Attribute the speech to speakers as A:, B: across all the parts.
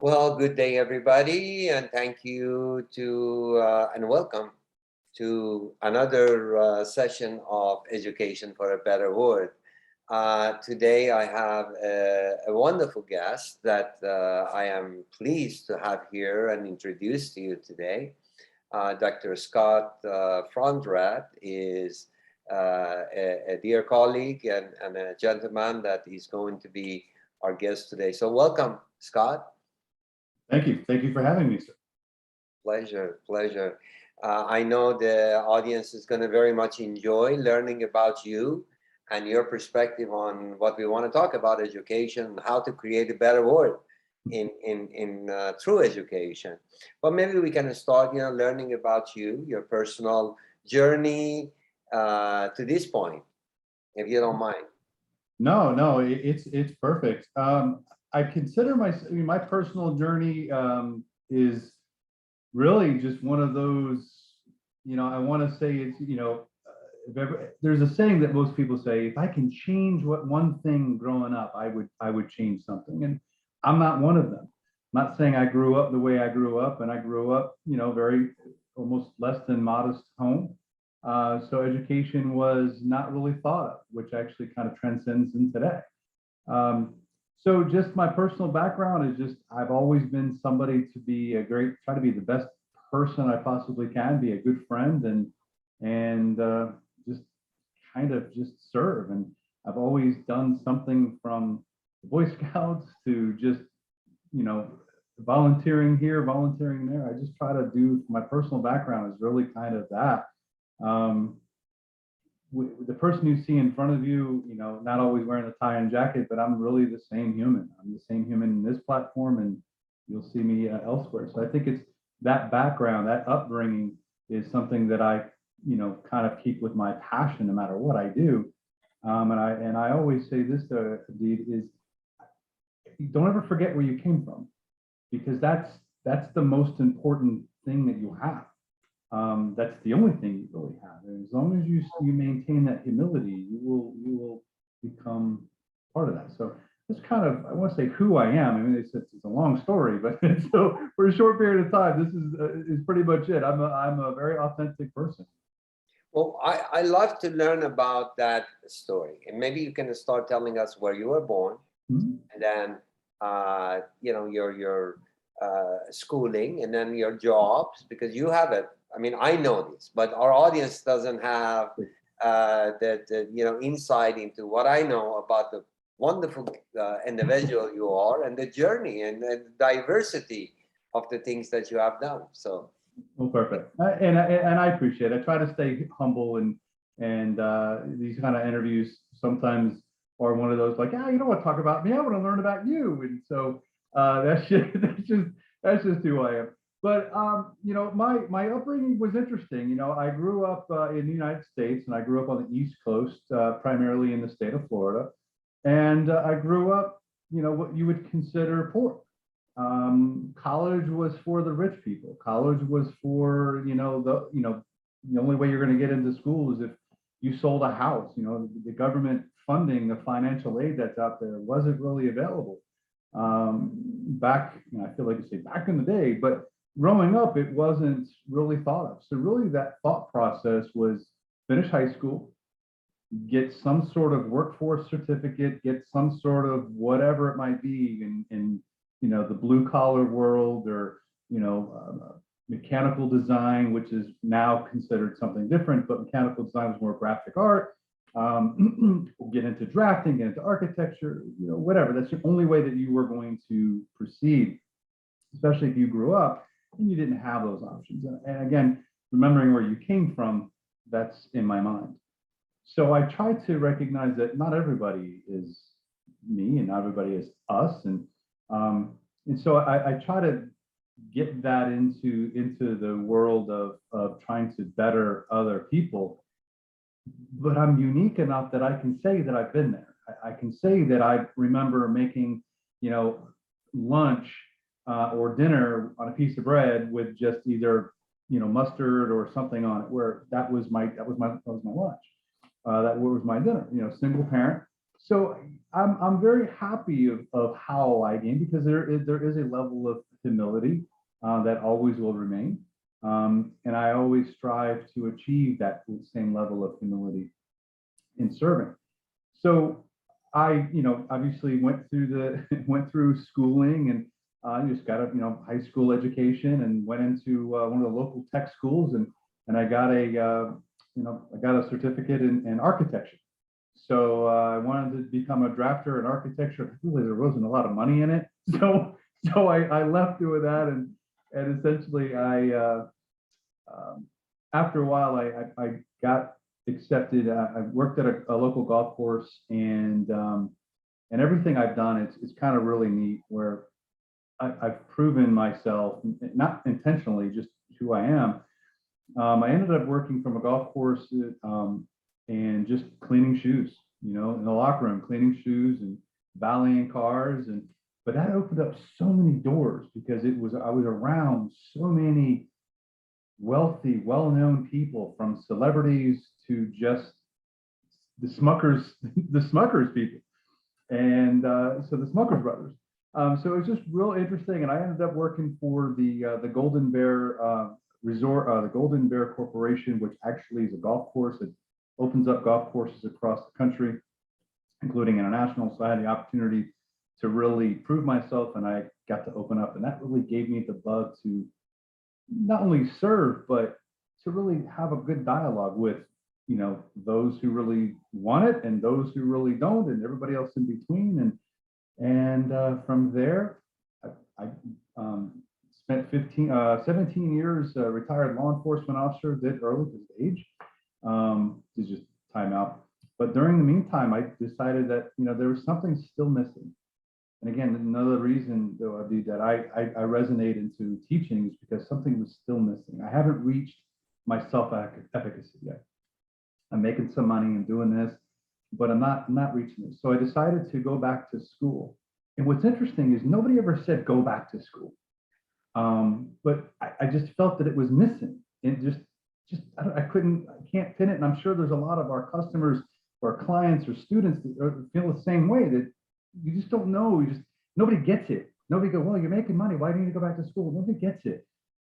A: Well, good day, everybody, and thank you and welcome to another session of Education for a Better World. Today, I have a wonderful guest that I am pleased to have here and introduce to you today. Dr. Scott Fronrath is a dear colleague and a gentleman that is going to be our guest today. So, welcome, Scott.
B: Thank you. Thank you for having me, sir.
A: Pleasure, pleasure. I know the audience is going to very much enjoy learning about you and your perspective on what we want to talk about education, how to create a better world in through education. But maybe we can start, learning about you, your personal journey to this point, if you don't mind.
B: No, it's perfect. I consider my personal journey is really just one of those. I want to say it's there's a saying that most people say, if I can change one thing growing up, I would change something, and I'm not one of them. I'm not saying I grew up the way I grew up, and I grew up very almost less than modest home. So education was not really thought of, which actually kind of transcends in today. So just my personal background is just I've always been somebody to be try to be the best person I possibly can, be a good friend, and just kind of just serve. And I've always done something from the Boy Scouts to just volunteering here, volunteering there. I just try to do my personal background is really kind of that. Um, the person you see in front of you, not always wearing a tie and jacket, but I'm really the same human. I'm the same human in this platform, and you'll see me elsewhere. So I think it's that background, that upbringing is something that I, kind of keep with my passion no matter what I do. And I always say this to Deed is, don't ever forget where you came from, because that's the most important thing that you have. That's the only thing you really have. And as long as you maintain that humility, you will become part of that. So that's kind of, I want to say who I am. I mean, it's a long story, but so for a short period of time, this is pretty much it. I'm a very authentic person.
A: Well, I love to learn about that story, and maybe you can start telling us where you were born, and then your schooling, and then your jobs, because you have it. I mean, I know this, but our audience doesn't have that insight into what I know about the wonderful individual you are and the journey and the diversity of the things that you have done. So.
B: Well, perfect. And I appreciate it. I try to stay humble, and these kind of interviews sometimes are one of those like, you don't want to talk about me. I want to learn about you. And so that's just who I am. But my upbringing was interesting. I grew up in the United States, and I grew up on the East Coast, primarily in the state of Florida. And I grew up, what you would consider poor. College was for the rich people. College was for the only way you're going to get into school is if you sold a house. The government funding, the financial aid that's out there wasn't really available back. I feel like you say back in the day, but growing up, it wasn't really thought of. So really, that thought process was finish high school, get some sort of workforce certificate, get some sort of whatever it might be in the blue collar world, or mechanical design, which is now considered something different, but mechanical design was more graphic art. Get into drafting, get into architecture, whatever. That's the only way that you were going to proceed, especially if you grew up and you didn't have those options. And again, remembering where you came from, that's in my mind. So I try to recognize that not everybody is me and not everybody is us. And so I try to get that into the world of trying to better other people. But I'm unique enough that I can say that I've been there. I can say that I remember making, lunch or dinner on a piece of bread with just either, mustard or something on it, where that was my lunch. That was my dinner. Single parent. So I'm very happy of how I gain, because there is a level of humility that always will remain. And I always strive to achieve that same level of humility in serving. So I, obviously went through went through schooling, and just got a high school education, and went into one of the local tech schools, and I got I got a certificate in architecture. So I wanted to become a drafter in architecture. Really, there wasn't a lot of money in it, so I left doing that, and essentially um, after a while I got accepted. I worked at a local golf course, and everything I've done, it's kind of really neat, where I've proven myself, not intentionally, just who I am. I ended up working from a golf course, and just cleaning shoes, in the locker room, cleaning shoes and valeting cars. But that opened up so many doors, because I was around so many wealthy, well-known people, from celebrities to just the Smuckers, the Smuckers people. And so the Smuckers brothers. So it was just real interesting, and I ended up working for the Golden Bear Resort, the Golden Bear Corporation, which actually is a golf course that opens up golf courses across the country, including international. So I had the opportunity to really prove myself, and I got to open up, and that really gave me the bug to not only serve, but to really have a good dialogue with those who really want it, and those who really don't, and everybody else in between. And from there, I spent 17 years, retired law enforcement officer, did early because of age, to just time out. But during the meantime, I decided that there was something still missing. And again, another reason, though, Abdi, that I resonate into teaching is because something was still missing. I haven't reached my self-efficacy yet. I'm making some money and doing this, but I'm not reaching it. So I decided to go back to school. And what's interesting is nobody ever said go back to school. But I just felt that it was missing. And I can't pin it. And I'm sure there's a lot of our customers or clients or students that feel the same way, that you just don't know. Nobody gets it. Nobody goes, well, you're making money. Why do you need to go back to school? Nobody gets it.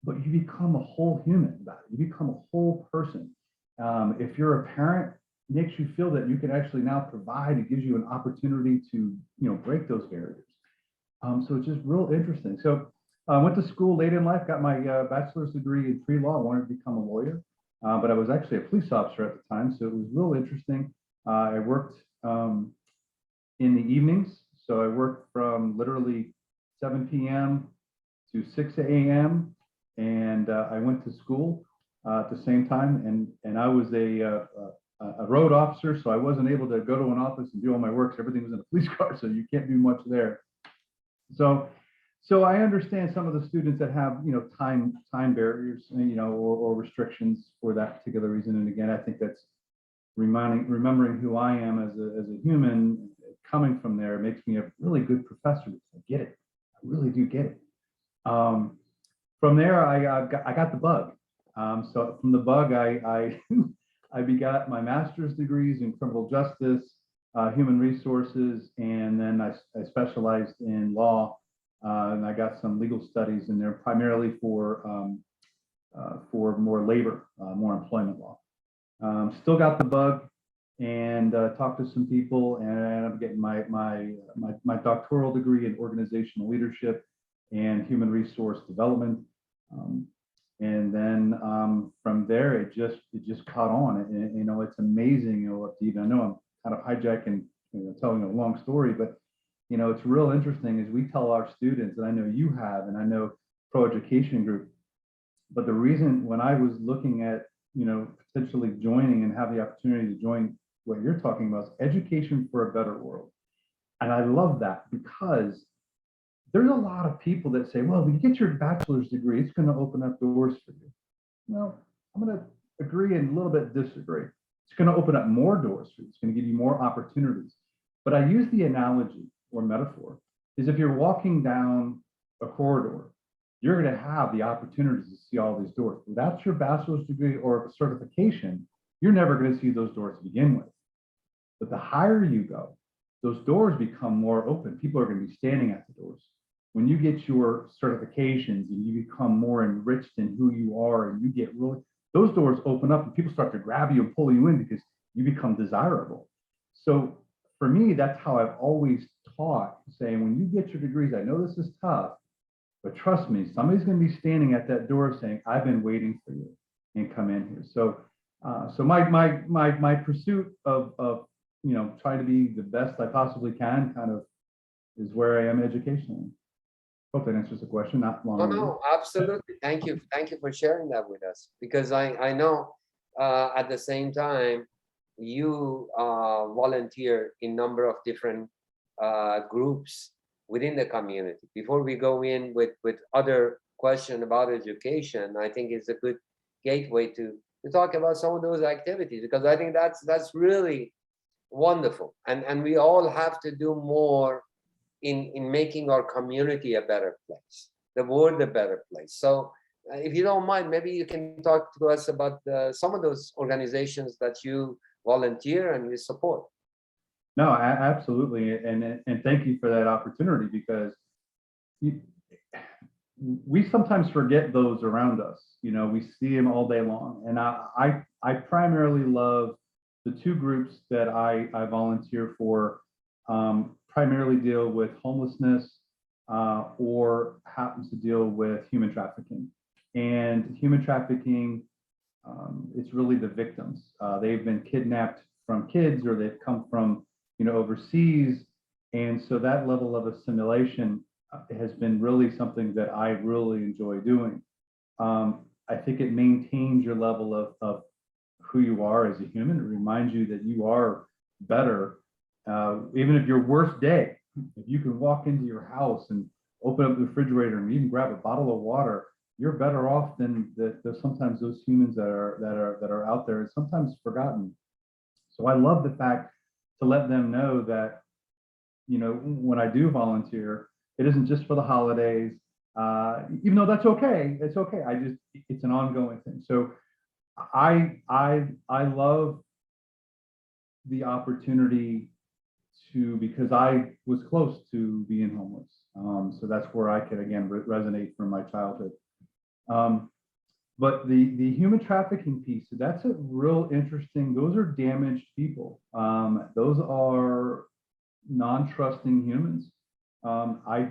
B: But you become a whole human about it. You become a whole person. If you're a parent, it makes you feel that you can actually now provide. It gives you an opportunity to break those barriers. So it's just real interesting. So I went to school late in life, got my bachelor's degree in pre-law. I wanted to become a lawyer, but I was actually a police officer at the time, so it was real interesting. I worked in the evenings, so I worked from literally 7 p.m. to 6 a.m. and I went to school at the same time, and I was a road officer, so I wasn't able to go to an office and do all my work. So everything was in a police car, so you can't do much there. So I understand some of the students that have time barriers, or restrictions for that particular reason. And again, I think that's remembering who I am as a human. Coming from there makes me a really good professor. I get it. I really do get it. From there, I got the bug. So from the bug, I I begot my master's degrees in criminal justice, human resources, and then I specialized in law, and I got some legal studies in there, primarily for more labor, more employment law. Still got the bug, and talked to some people, and I'm getting my doctoral degree in organizational leadership and human resource development. And then from there, it just caught on. And it's amazing. Steve, I know I'm kind of hijacking, telling a long story, but it's real interesting as we tell our students, and I know you have, and I know Pro Education Group. But the reason, when I was looking at potentially joining and have the opportunity to join what you're talking about, is education for a better world. And I love that, because there's a lot of people that say, well, when you get your bachelor's degree, it's going to open up doors for you. Well, I'm going to agree and a little bit disagree. It's going to open up more doors for you. It's going to give you more opportunities. But I use the analogy or metaphor is, if you're walking down a corridor, you're going to have the opportunities to see all these doors. Without your bachelor's degree or certification, you're never going to see those doors to begin with. But the higher you go, those doors become more open. People are going to be standing at the doors. When you get your certifications and you become more enriched in who you are, and you get really, those doors open up and people start to grab you and pull you in because you become desirable. So for me, that's how I've always taught, saying when you get your degrees, I know this is tough, but trust me, somebody's going to be standing at that door saying, "I've been waiting for you," and come in here. So, my pursuit of trying to be the best I possibly can, kind of, is where I am educationally. Hope that answers the question. Not long.
A: Oh, no, absolutely. Thank you for sharing that with us, because I know at the same time you volunteer in number of different groups within the community. Before we go in with other question about education, I think it's a good gateway to talk about some of those activities, because I think that's really wonderful, and we all have to do more in making our community a better place, the world a better place. So if you don't mind, maybe you can talk to us about some of those organizations that you volunteer and you support.
B: No, absolutely, and thank you for that opportunity, because we sometimes forget those around us. We see them all day long, and I primarily love the two groups that I volunteer for. Primarily deal with homelessness, or happens to deal with human trafficking. And human trafficking, it's really the victims. They've been kidnapped from kids, or they've come from overseas, and so that level of assimilation has been really something that I really enjoy doing. I think it maintains your level of who you are as a human. It reminds you that you are better. Even if your worst day, if you can walk into your house and open up the refrigerator and even grab a bottle of water, you're better off than sometimes those humans that are out there and sometimes forgotten. So I love the fact to let them know that, when I do volunteer, it isn't just for the holidays. Even though that's okay, it's okay. It's an ongoing thing. So I love the opportunity because I was close to being homeless. So that's where I could, again, resonate from my childhood. But the human trafficking piece, that's a real interesting, those are damaged people. Those are non-trusting humans.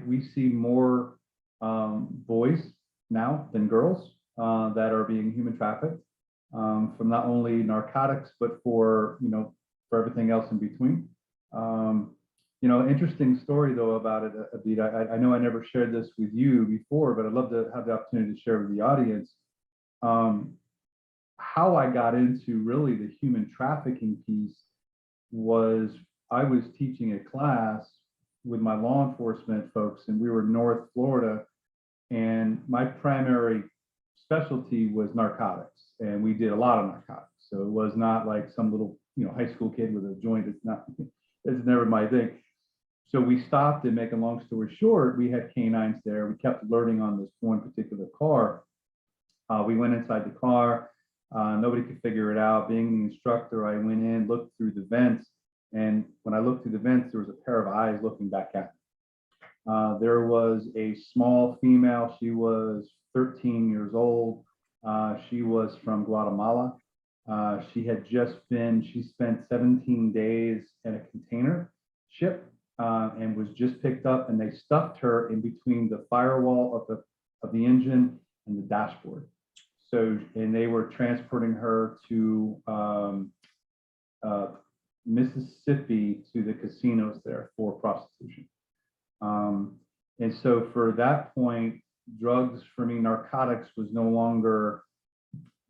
B: We see more boys now than girls that are being human trafficked, from not only narcotics, but for everything else in between. Interesting story though about it, Abid. I know I never shared this with you before, but I'd love to have the opportunity to share with the audience how I got into really the human trafficking piece. Was I was teaching a class with my law enforcement folks, and we were in North Florida, and my primary specialty was narcotics, and we did a lot of narcotics. So it was not like some little high school kid with a joint. It's never my thing. So we stopped, and make a long story short, we had canines there. We kept learning on this one particular car. We went inside the car. Nobody could figure it out. Being the instructor, I went in, looked through the vents, and when I looked through the vents, there was a pair of eyes looking back at me. There was a small female. She was 13 years old. She was from Guatemala. She spent 17 days in a container ship, and was just picked up, and they stuffed her in between the firewall of the engine and the dashboard. So, and they were transporting her to Mississippi, to the casinos there for prostitution. And so for that point, drugs for me, narcotics was no longer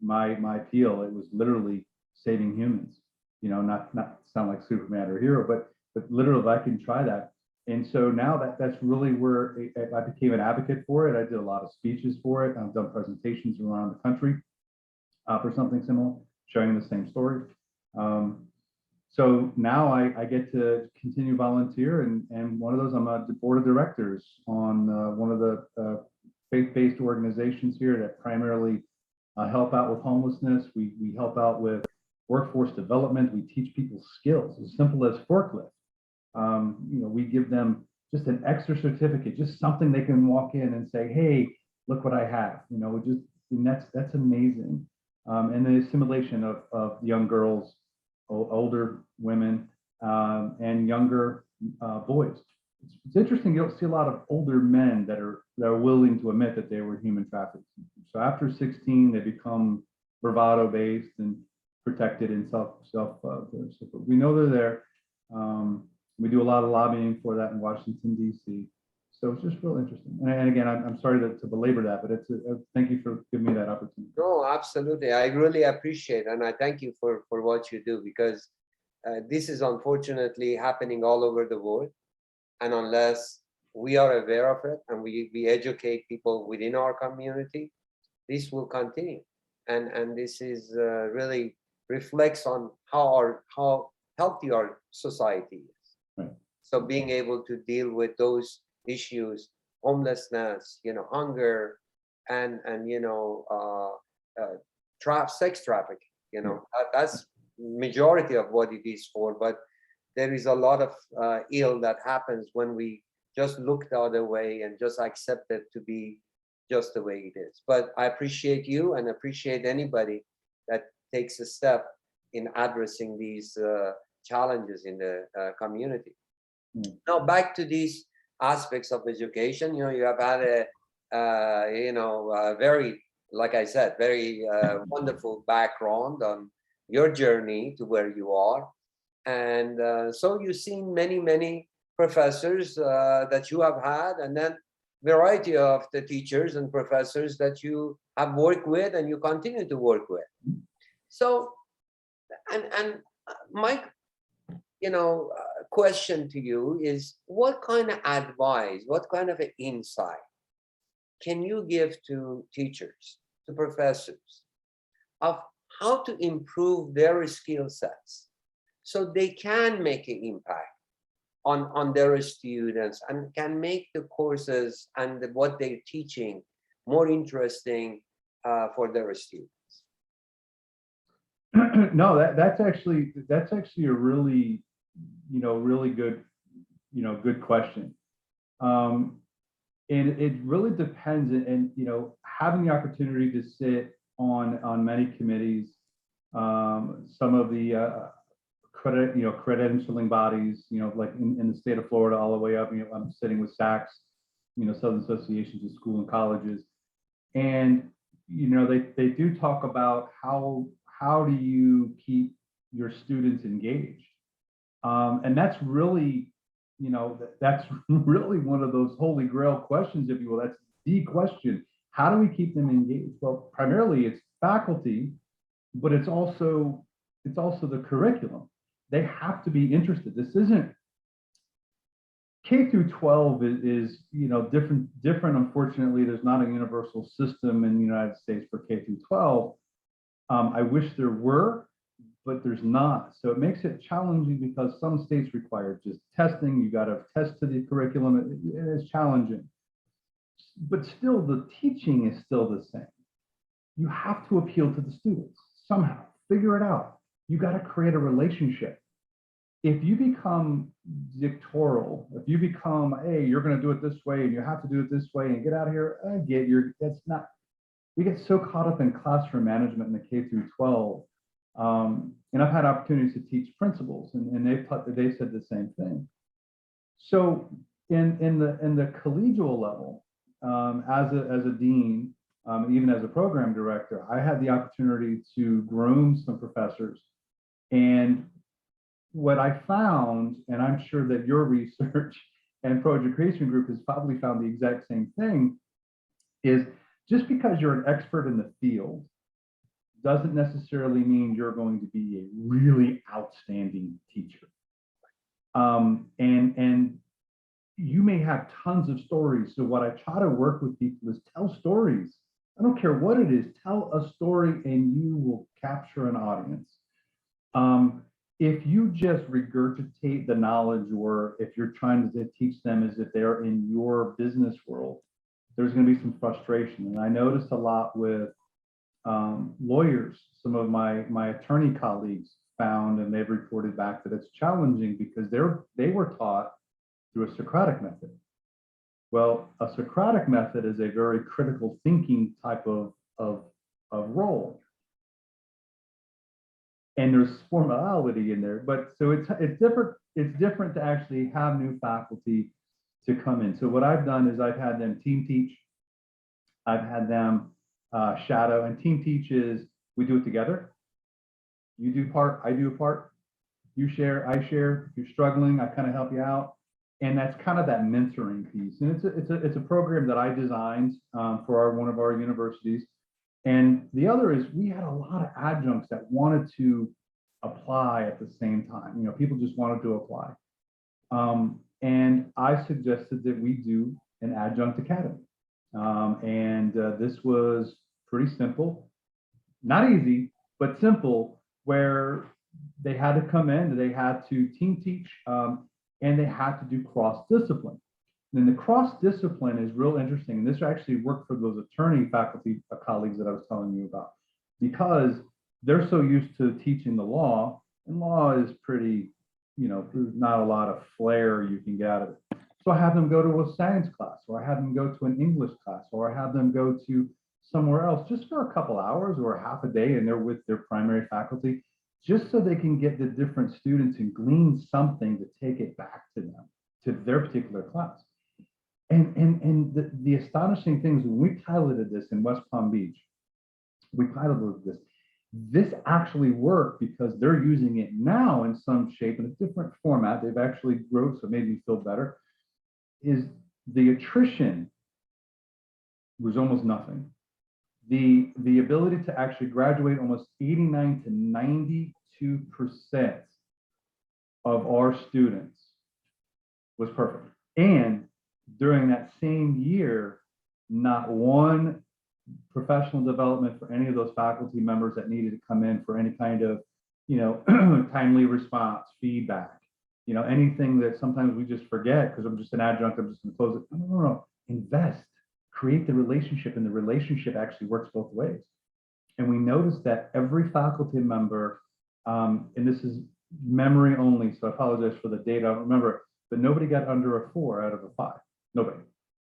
B: my appeal. It was literally saving humans. Not sound like Superman or hero, but literally I can try that. And so now that's really where I became an advocate for it. I did a lot of speeches for it. I've done presentations around the country for something similar, sharing the same story. So now I get to continue volunteer, and one of those, I'm on the board of directors on one of the faith-based organizations here that primarily help out with homelessness. We help out with workforce development. We teach people skills as simple as forklift. We give them just an extra certificate, just something they can walk in and say, hey, look what I have. And that's amazing. And the assimilation of young girls, older women, and younger boys. It's interesting. You don't see a lot of older men that are willing to admit that they were human trafficked. So after 16, they become bravado based and protected in self. But we know they're there. We do a lot of lobbying for that in Washington, D.C. So it's just real interesting. And again, I'm sorry to belabor that, but thank you for giving me that opportunity.
A: No, absolutely. I really appreciate, and I thank you for what you do, because this is unfortunately happening all over the world. And unless we are aware of it and we educate people within our community, this will continue. And this is really reflects on how healthy our society is.
B: Right.
A: So being able to deal with those issues, homelessness, hunger, and sex trafficking, that's majority of what it is for. But there is a lot of ill that happens when we just look the other way and just accept it to be just the way it is. But I appreciate you and appreciate anybody that takes a step in addressing these challenges in the community. Now back to these aspects of education. You have had a very, like I said, very wonderful background on your journey to where you are. And so you've seen many professors that you have had, and then variety of the teachers and professors that you have worked with and you continue to work with. So, and my question to you is, what kind of advice, what kind of an insight can you give to teachers, to professors, of how to improve their skill sets so they can make an impact on their students and can make the courses and what they're teaching more interesting for their students?
B: No, that's actually a really, really good, good question. And it really depends. And having the opportunity to sit on many committees, some of the credentialing bodies, like in the state of Florida, all the way up. I'm sitting with SACS, Southern Associations of School and Colleges, and they do talk about how do you keep your students engaged, and that's really that's really one of those holy grail questions, if you will. That's the question. How do we keep them engaged? Well, primarily it's faculty, but it's also the curriculum. They have to be interested. This isn't K through 12 is different. Unfortunately, there's not a universal system in the United States for K through 12. I wish there were, but there's not. So it makes it challenging because some states require just testing. You got to test to the curriculum. It is challenging, but still the teaching is still the same. You have to appeal to the students somehow. Figure it out. You got to create a relationship. If you become dictatorial, if you become, hey, you're going to do it this way and you have to do it this way and get out of here, that's not. We get so caught up in classroom management in the K through 12. And I've had opportunities to teach principals, and they said the same thing. So in the collegial level, as a dean, even as a program director, I had the opportunity to groom some professors. And what I found, and I'm sure that your research and pro-education group has probably found the exact same thing, is just because you're an expert in the field doesn't necessarily mean you're going to be a really outstanding teacher. And you may have tons of stories. So what I try to work with people is tell stories. I don't care what it is, tell a story and you will capture an audience. If you just regurgitate the knowledge, or if you're trying to teach them as if they're in your business world, there's going to be some frustration. And I noticed a lot with lawyers, some of my attorney colleagues found, and they've reported back that it's challenging because they were taught through a Socratic method. Well, a Socratic method is a very critical thinking type of role. And there's formality in there, but so it's different to actually have new faculty to come in. So what I've done is I've had them team teach, I've had them shadow, and team teach is we do it together. You do part, I do a part, you share, I share. If you're struggling, I kind of help you out. And that's kind of that mentoring piece. And it's a program that I designed for one of our universities. And the other is we had a lot of adjuncts that wanted to apply at the same time. You know, people just wanted to apply. And I suggested that we do an adjunct academy. This was pretty simple, not easy, but simple, where they had to come in, they had to team teach, and they had to do cross-discipline. And the cross-discipline is real interesting. And this actually worked for those attorney faculty colleagues that I was telling you about, because they're so used to teaching the law, and law is pretty, you know, there's not a lot of flair you can get out of it. So I have them go to a science class, or I have them go to an English class, or I have them go to somewhere else just for a couple hours or half a day, and they're with their primary faculty, just so they can get the different students and glean something to take it back to them, to their particular class. And the astonishing thing is when we piloted this in West Palm Beach, this actually worked because they're using it now in some shape in a different format. They've actually grown, so it made me feel better. Is the attrition was almost nothing. The ability to actually graduate almost 89 to 92% of our students was perfect. And during that same year, not one professional development for any of those faculty members that needed to come in for any kind of, you know, timely response, feedback, you know, anything that sometimes we just forget because I'm just an adjunct, I'm just going to close it. No. Invest, create the relationship, and the relationship actually works both ways. And we noticed that every faculty member, and this is memory only, so I apologize for the data, I don't remember, but nobody got under a 4 out of a 5. Nobody.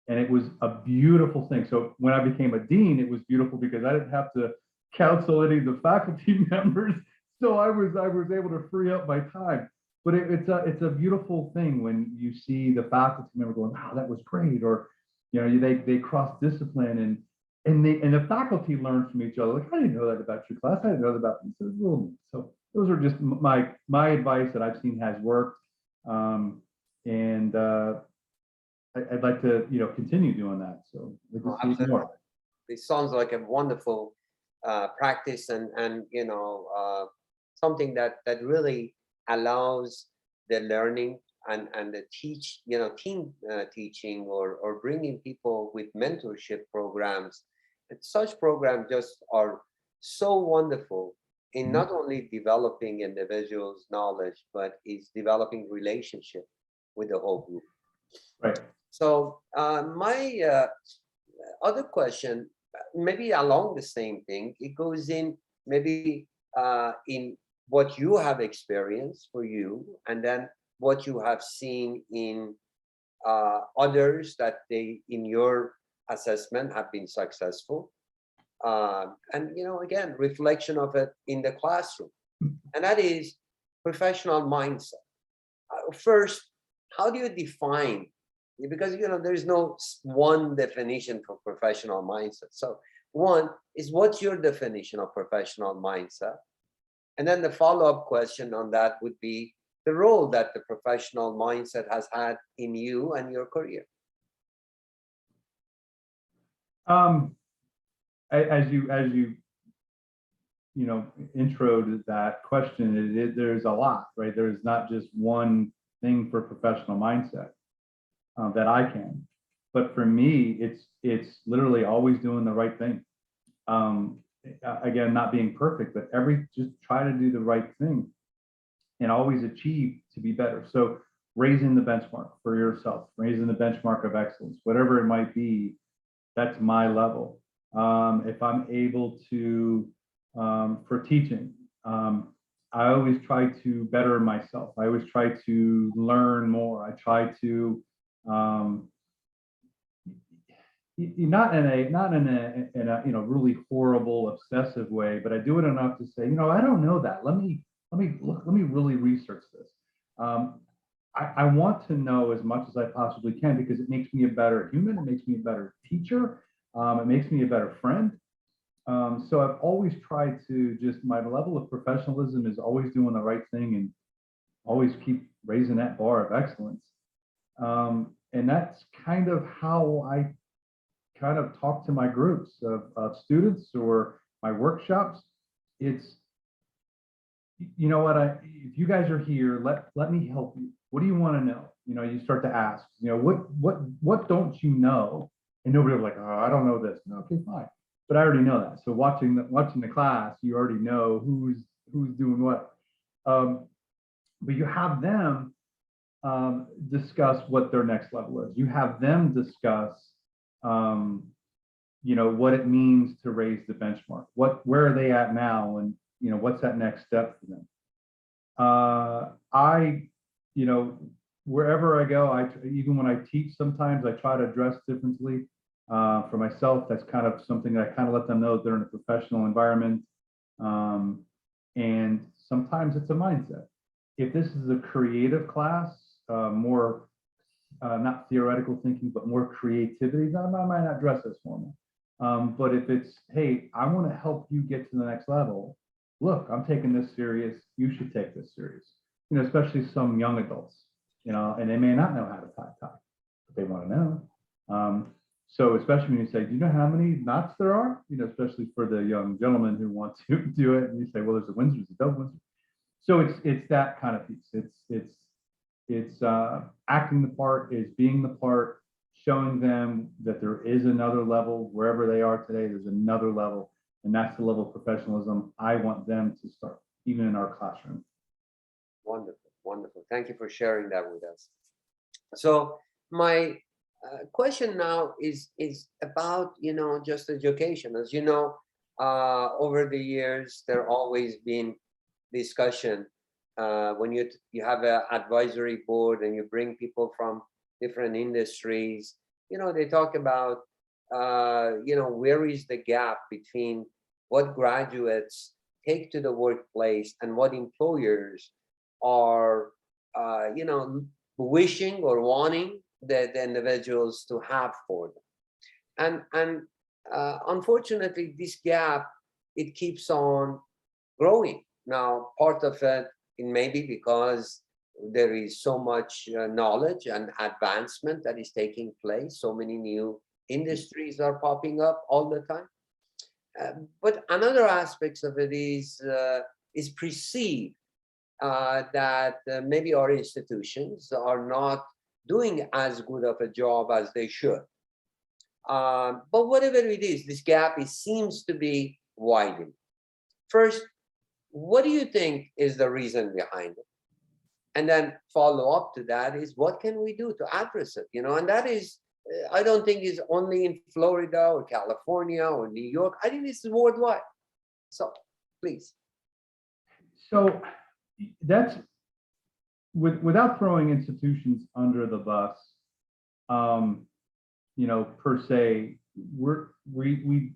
B: And it was a beautiful thing. So when I became a dean, it was beautiful because I didn't have to counsel any of the faculty members. So I was able to free up my time. But it's a beautiful thing when you see the faculty member going, wow, that was great. Or, you know, they cross discipline and the faculty learn from each other. Like, I didn't know that about your class. I didn't know that about them. So those are just my advice that I've seen has worked. I'd like to, you know, continue doing that. So more.
A: It sounds like a wonderful practice, and you know, something that really allows the learning and the team teaching or bringing people with mentorship programs. And such programs just are so wonderful in not only developing individuals' knowledge, but is developing relationship with the whole group.
B: Right.
A: So my other question, maybe along the same thing, it goes in maybe in what you have experienced for you, and then what you have seen in others that they, in your assessment, have been successful. And, you know, again, reflection of it in the classroom. And that is professional mindset. First, how do you define? Because, you know, there's no one definition for professional mindset. So one is, what's your definition of professional mindset? And then the follow-up question on that would be the role that the professional mindset has had in you and your career.
B: As you introed that question, there's a lot, right? There's not just one thing for professional mindset that I can, but for me, it's literally always doing the right thing. Again, not being perfect, but just try to do the right thing and always achieve to be better. So raising the benchmark for yourself, raising the benchmark of excellence, whatever it might be, that's my level. If I'm able to, for teaching, I always try to better myself. I always try to learn more. I try to um, not in a really horrible obsessive way, but I do it enough to say, I don't know that. Let me really research this. Um, I want to know as much as I possibly can because it makes me a better human. It makes me a better teacher. It makes me a better friend. So I've always tried to just, my level of professionalism is always doing the right thing and always keep raising that bar of excellence. And that's kind of how I kind of talk to my groups of students or my workshops. It's, if you guys are here, let me help you. What do you want to know? You start to ask, what don't you know? And nobody will be like, oh, I don't know this. No, okay, fine. But I already know that. So watching the class, you already know who's doing what. But you have them discuss what their next level is. You have them discuss, what it means to raise the benchmark. Where are they at now, and what's that next step for them? I, wherever I go, even when I teach, sometimes I try to address differently. For myself, that's kind of something that I kind of let them know they're in a professional environment. And sometimes it's a mindset. If this is a creative class, more not theoretical thinking, but more creativity, then I might not dress as formal. But if it's, hey, I want to help you get to the next level. Look, I'm taking this serious. You should take this serious. Especially some young adults, and they may not know how to tie a tie, but they want to know. So especially when you say, do you know how many knots there are? Especially for the young gentlemen who want to do it, and you say, well, there's a Windsor, there's a double Windsor. So it's that kind of piece. It's acting the part, is being the part, showing them that there is another level wherever they are today. There's another level, and that's the level of professionalism I want them to start, even in our classroom.
A: Wonderful, wonderful. Thank you for sharing that with us. So my question now is about just education. As you know, over the years there always been discussion when you have an advisory board and you bring people from different industries. They talk about where is the gap between what graduates take to the workplace and what employers are wishing or wanting the individuals to have for them. And unfortunately, this gap, it keeps on growing. Now, part of it may be because there is so much knowledge and advancement that is taking place. So many new industries are popping up all the time. But another aspects of it is perceived that maybe our institutions are not doing as good of a job as they should. But whatever it is, this gap seems to be widening. First, what do you think is the reason behind it? And then follow up to that is, what can we do to address it? And that is, I don't think is only in Florida or California or New York. I think this is worldwide. So please.
B: So that's without throwing institutions under the bus, per se, we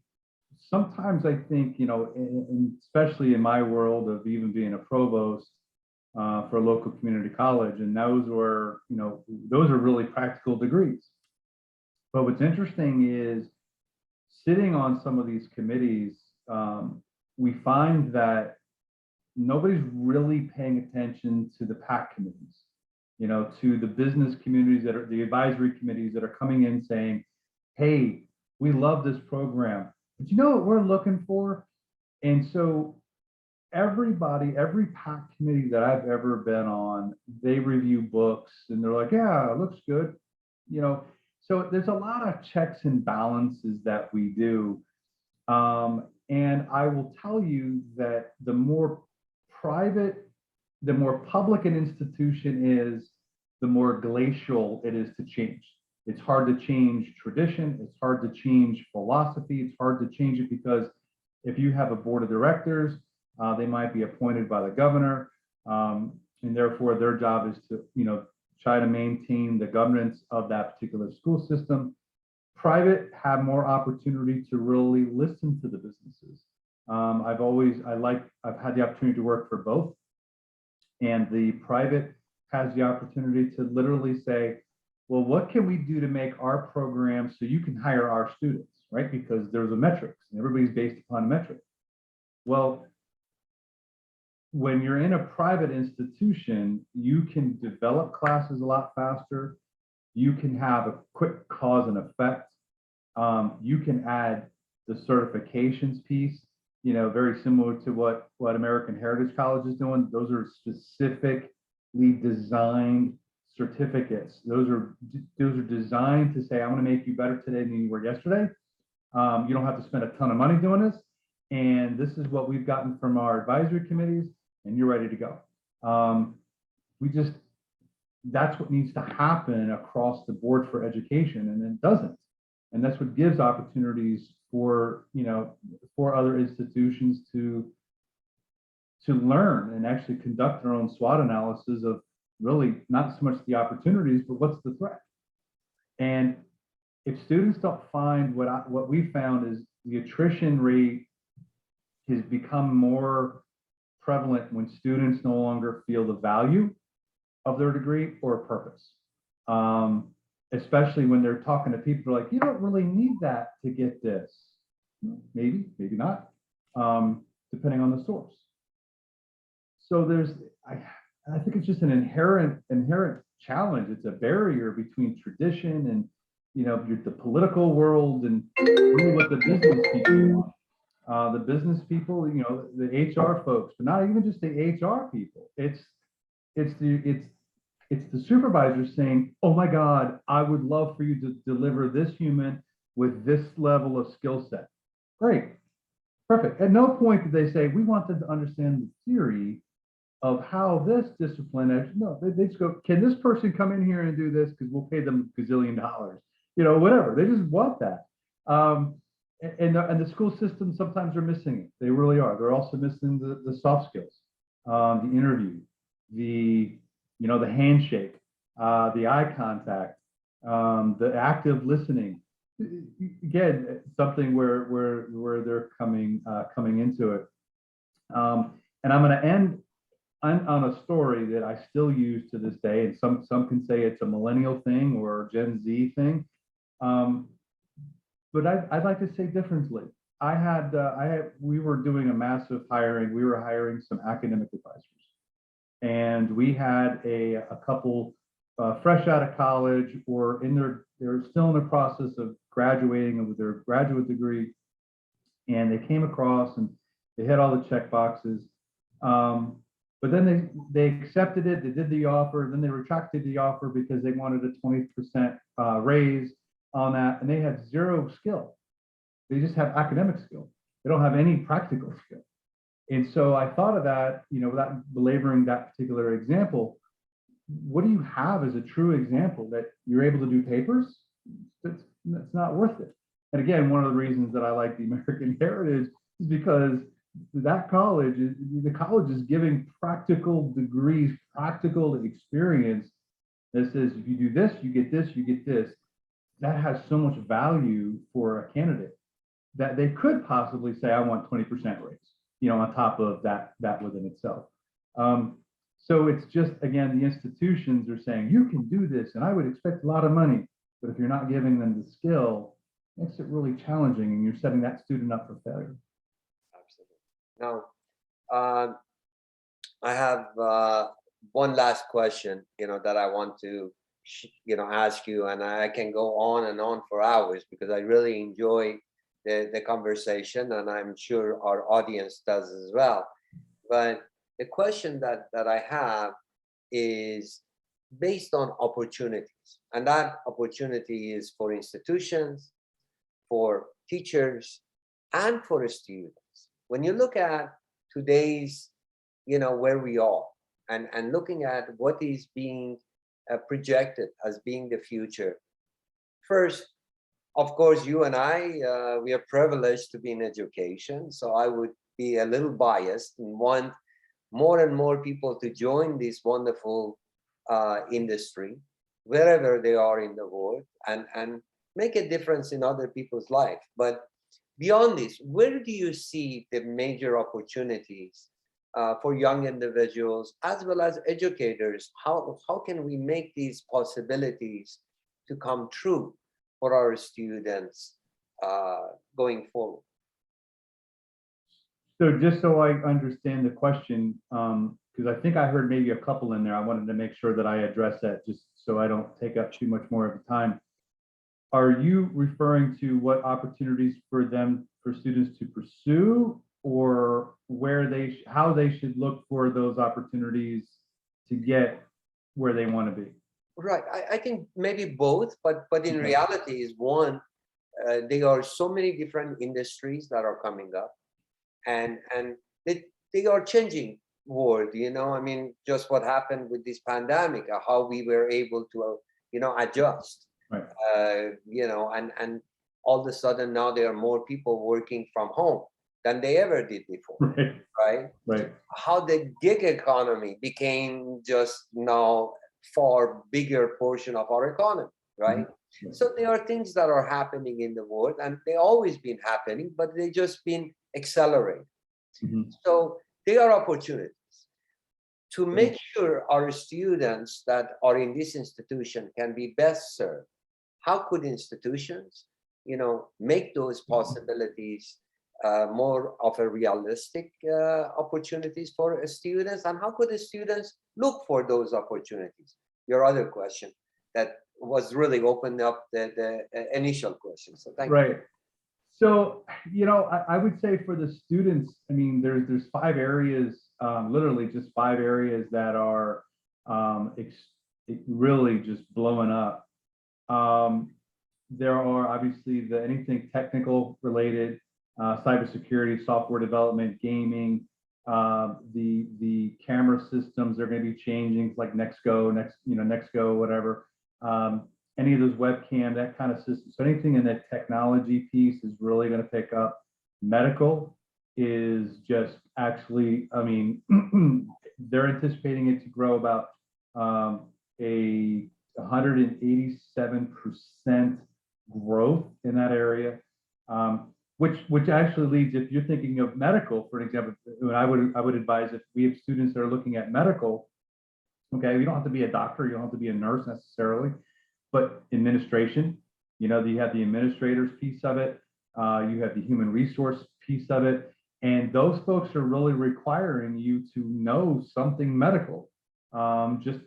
B: sometimes, I think, and especially in my world of even being a provost for a local community college, and those are really practical degrees. But what's interesting is sitting on some of these committees, we find that nobody's really paying attention to the PAC committees, to the business communities that are the advisory committees that are coming in saying, hey, we love this program, but you know what we're looking for? And so every PAC committee that I've ever been on, they review books and they're like, yeah, it looks good. So there's a lot of checks and balances that we do. And I will tell you that the more public an institution is, the more glacial it is to change. It's hard to change tradition. It's hard to change philosophy. It's hard to change it because if you have a board of directors, They might be appointed by the governor, and therefore their job is to, try to maintain the governance of that particular school system. Private have more opportunity to really listen to the businesses. I've had the opportunity to work for both, and the private has the opportunity to literally say, well, what can we do to make our program so you can hire our students, right? Because there's a metrics and everybody's based upon a metric. Well, when you're in a private institution, you can develop classes a lot faster. You can have a quick cause and effect. You can add the certifications piece, very similar to what American Heritage College is doing. Those are specifically designed certificates. Those are designed to say, I want to make you better today than you were yesterday. You don't have to spend a ton of money doing this. And this is what we've gotten from our advisory committees, and you're ready to go. That's what needs to happen across the board for education, and it doesn't. And that's what gives opportunities for other institutions to learn and actually conduct their own SWOT analysis of really not so much the opportunities, but what's the threat. And if students don't find what we found is the attrition rate has become more prevalent when students no longer feel the value of their degree or purpose. Especially when they're talking to people like, you don't really need that to get this. Maybe not, depending on the source. So I think it's just an inherent challenge. It's a barrier between tradition and the political world and really what the business people want. The business people, the HR folks, but not even just the HR people. It's the supervisor saying, oh my God, I would love for you to deliver this human with this level of skill set. Great, perfect. At no point did they say, we want them to understand the theory of how this discipline, no, they just go, can this person come in here and do this? Because we'll pay them $1 gazillion, whatever. They just want that. And the school system sometimes are missing it. They really are. They're also missing the soft skills, the interview, the handshake, the eye contact, the active listening. Again, something where they're coming into it. And I'm going to end on a story that I still use to this day, and some can say it's a millennial thing or a Gen Z thing. But I'd like to say differently. We were doing a massive hiring. We were hiring some academic advisors. And we had a couple fresh out of college or they're still in the process of graduating with their graduate degree. And they came across and they had all the check boxes. But then they accepted it, they did the offer, then they retracted the offer because they wanted a 20% raise on that, and they had zero skill. They just have academic skill. They don't have any practical skill. And so I thought of that, without belaboring that particular example, what do you have as a true example that you're able to do papers? That's not worth it. And again, one of the reasons that I like the American Heritage is because the college is giving practical degrees, practical experience that says if you do this, you get this, you get this. That has so much value for a candidate that they could possibly say, I want 20% raise, on top of that within itself. So it's just, again, the institutions are saying, you can do this, and I would expect a lot of money, but if you're not giving them the skill, it makes it really challenging, and you're setting that student up for failure.
A: Now, I have one last question, that I want to, ask you, and I can go on and on for hours because I really enjoy the conversation, and I'm sure our audience does as well. But the question that I have is based on opportunities, and that opportunity is for institutions, for teachers, and for students. When you look at today's, where we are, and looking at what is being projected as being the future, first, of course, you and I, we are privileged to be in education. So I would, be a little biased and want more and more people to join this wonderful industry wherever they are in the world, and make a difference in other people's life. But beyond this, where do you see the major opportunities for young individuals as well as educators? How can we make these possibilities to come true for our students going forward?
B: So just so I understand the question, because I think I heard maybe a couple in there, I wanted to make sure that I address that just so I don't take up too much more of the time. Are you referring to what opportunities for them, for students to pursue, or where how they should look for those opportunities to get where they want to be?
A: Right. I think maybe both, but in
B: Okay.
A: reality is one, there are so many different industries that are coming up, and they are changing world. I mean, just what happened with this pandemic, how we were able to adjust.
B: Right.
A: And all of a sudden now there are more people working from home than they ever did before.
B: Right.
A: Right.
B: Right.
A: How the gig economy became just now far bigger portion of our economy, right?
B: Mhm.
A: So there are things that are happening in the world, and they always been happening, but they just been accelerated.
B: Mhm.
A: So there are opportunities to make sure our students that are in this institution can be best served. How could institutions, make those possibilities more of a realistic opportunities for students, and how could the students look for those opportunities? Your other question that was really opened up the initial question. So thank you.
B: Right. So, I would say for the students, I mean, there's 5 areas, literally just 5 areas that are really just blowing up. There are obviously anything technical related, cybersecurity, software development, gaming. The camera systems are going to be changing, like Nextgo, whatever. Any of those webcam, that kind of system. So anything in that technology piece is really going to pick up. Medical is just actually, I mean, they're anticipating it to grow about a 187% growth in that area, which actually leads, if you're thinking of medical, for example, I would advise, if we have students that are looking at medical, okay, you don't have to be a doctor, you don't have to be a nurse necessarily, but administration, you have the administrators piece of it, you have the human resource piece of it, and those folks are really requiring you to know something medical, just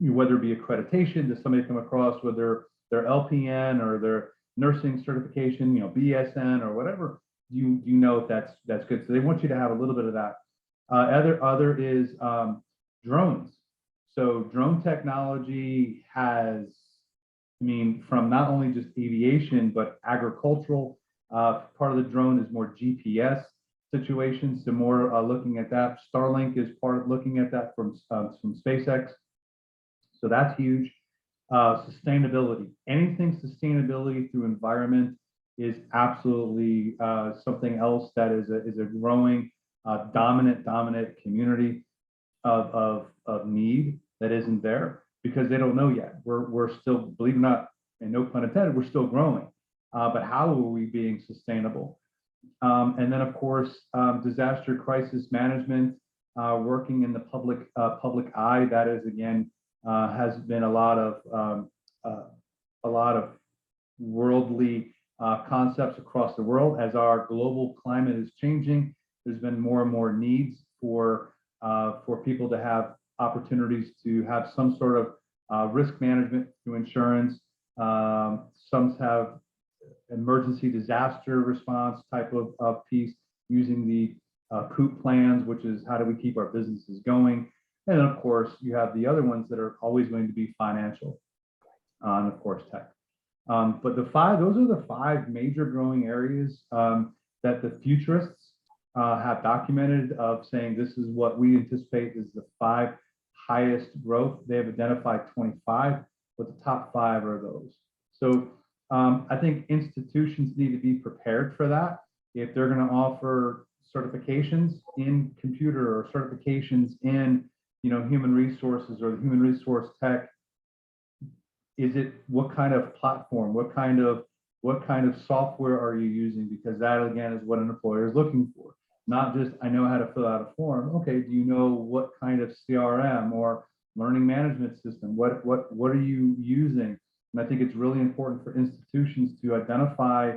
B: whether it be accreditation. Does somebody come across with their LPN or their nursing certification, BSN or whatever, you know if that's good. So they want you to have a little bit of that. Other is drones. So drone technology has, I mean, from not only just aviation, but agricultural. Part of the drone is more GPS situations, so more looking at that. Starlink is part of looking at that from SpaceX. So that's huge. Sustainability, anything sustainability through environment is absolutely something else that is a growing dominant community of need that isn't there, because they don't know yet. We're still, believe it or not, and no pun intended, we're still growing. But how are we being sustainable? And then, of course, disaster crisis management, working in the public eye. That is, again, has been a lot of worldly concepts across the world. As our global climate is changing, there's been more and more needs for people to have opportunities to have some sort of risk management through insurance. Some have emergency disaster response type of piece, using the COOP plans, which is how do we keep our businesses going. And then, of course, you have the other ones that are always going to be financial, and of course, tech. But those are the 5 major growing areas that the futurists have documented, of saying this is what we anticipate is the 5 highest growth. They have identified 25, but the top 5 are those. So I think institutions need to be prepared for that. If they're going to offer certifications in computer or certifications in, human resources or the human resource tech? Is it, what kind of platform, what kind of software are you using? Because that again is what an employer is looking for. Not just, I know how to fill out a form. Okay, do you know what kind of CRM or learning management system? What are you using? And I think it's really important for institutions to identify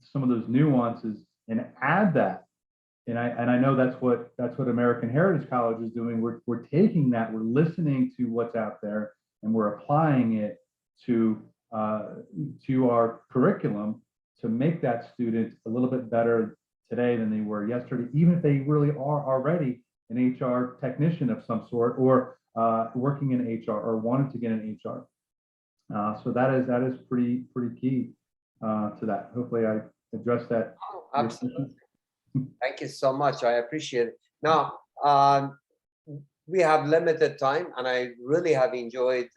B: some of those nuances and add that. And I know that's what American Heritage College is doing. We're taking that, we're listening to what's out there, and we're applying it to our curriculum to make that student a little bit better today than they were yesterday, even if they really are already an HR technician of some sort, or working in HR or wanted to get in HR. So that is pretty key to that. Hopefully, I addressed that.
A: Oh, absolutely. Thank you so much. I appreciate it. Now, we have limited time, and I really have enjoyed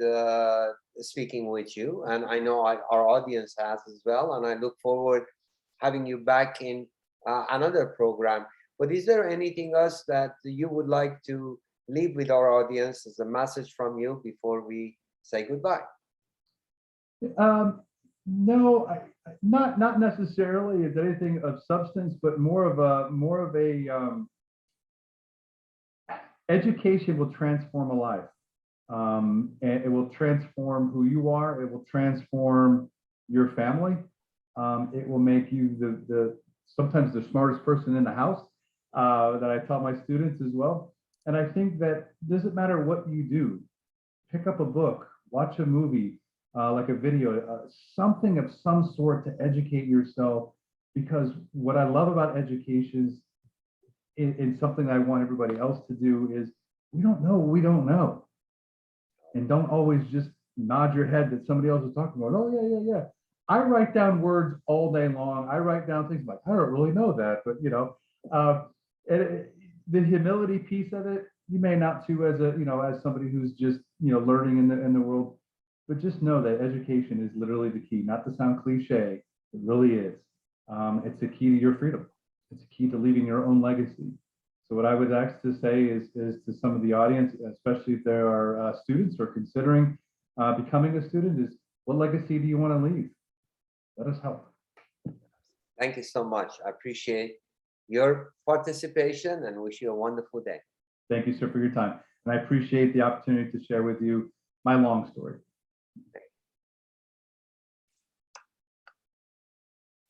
A: speaking with you, and I know our audience has as well. And I look forward having you back in another program. But is there anything else that you would like to leave with our audience as a message from you before we say goodbye?
B: No, not necessarily as anything of substance, but more of a education will transform a life. And it will transform who you are. It will transform your family. It will make you the sometimes the smartest person in the house, that I tell my students as well. And I think that doesn't matter what you do, pick up a book, watch a movie, like a video, something of some sort to educate yourself. Because what I love about education is, in something I want everybody else to do, is we don't know what we don't know. And don't always just nod your head that somebody else is talking about. Oh, yeah. I write down words all day long. I write down things like, I don't really know that, but the humility piece of it, you may not too, as as somebody who's just, learning in the world, but just know that education is literally the key. Not to sound cliche, it really is. It's the key to your freedom. It's a key to leaving your own legacy. So what I would ask to say is to some of the audience, especially if there are students or considering becoming a student, is what legacy do you want to leave? Let us help.
A: Thank you so much. I appreciate your participation and wish you a wonderful day.
B: Thank you, sir, for your time. And I appreciate the opportunity to share with you my long story.